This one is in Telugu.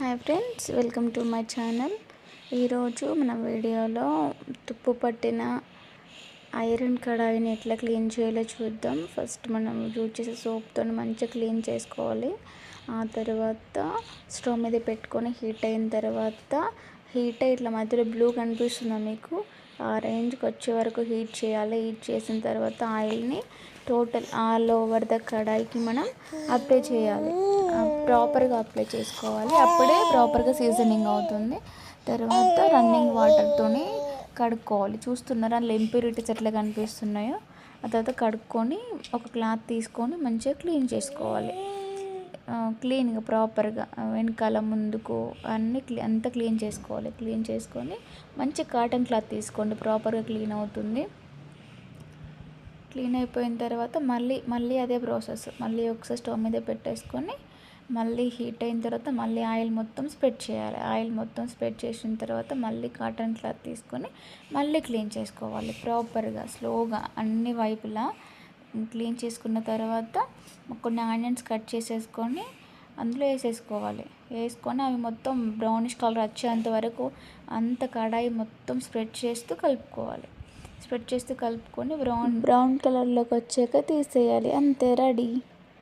Hi friends, welcome to my channel. ఈరోజు మన వీడియోలో తుప్పు పట్టిన ఐరన్ కడాయిని ఎట్లా క్లీన్ చేయాలో చూద్దాం. ఫస్ట్ మనం యూజ్ చేసే సోప్తో మంచిగా క్లీన్ చేసుకోవాలి. ఆ తర్వాత స్టవ్ మీద పెట్టుకొని హీట్ అయిన తర్వాత ఇట్లా మధ్యలో బ్లూ కనిపిస్తుందా మీకు, ఆ రేంజ్కి వచ్చే వరకు హీట్ చేయాలి. హీట్ చేసిన తర్వాత ఆయిల్ని టోటల్ ఆల్ ఓవర్ ద కడాయికి మనం అప్లై చేయాలి. ప్రాపర్గా అప్లై చేసుకోవాలి, అప్పుడే ప్రాపర్గా సీజనింగ్ అవుతుంది. తర్వాత రన్నింగ్ వాటర్తోని కడుక్కోవాలి. చూస్తున్నారా అందులో ఇంప్యూరిటీస్ ఎట్లా కనిపిస్తున్నాయో. ఆ తర్వాత కడుక్కొని ఒక క్లాత్ తీసుకొని మంచిగా క్లీన్ చేసుకోవాలి. క్లీన్గా ప్రాపర్గా వెనకాల ముందుకు అన్నీ అంతా క్లీన్ చేసుకోవాలి. క్లీన్ చేసుకొని మంచి కాటన్ క్లాత్ తీసుకోండి, ప్రాపర్గా క్లీన్ అవుతుంది. క్లీన్ అయిపోయిన తర్వాత మళ్ళీ అదే ప్రాసెస్. మళ్ళీ ఒకసారి స్టవ్ మీద పెట్టేసుకొని మళ్ళీ హీట్ అయిన తర్వాత మళ్ళీ ఆయిల్ మొత్తం స్ప్రెడ్ చేయాలి. ఆయిల్ మొత్తం స్ప్రెడ్ చేసిన తర్వాత మళ్ళీ కాటన్ క్లాత్ తీసుకొని మళ్ళీ క్లీన్ చేసుకోవాలి. ప్రాపర్గా స్లోగా అన్ని వైపులా క్లీన్ చేసుకున్న తర్వాత కొన్ని ఆనియన్స్ కట్ చేసేసుకొని అందులో వేసుకొని అవి మొత్తం బ్రౌనిష్ కలర్ వచ్చేంత వరకు అంత కడాయి మొత్తం స్ప్రెడ్ చేస్తూ కలుపుకోవాలి. స్ప్రెడ్ చేస్తూ కలుపుకొని బ్రౌన్ కలర్లోకి వచ్చాక తీసేయాలి. అంతే, రెడీ.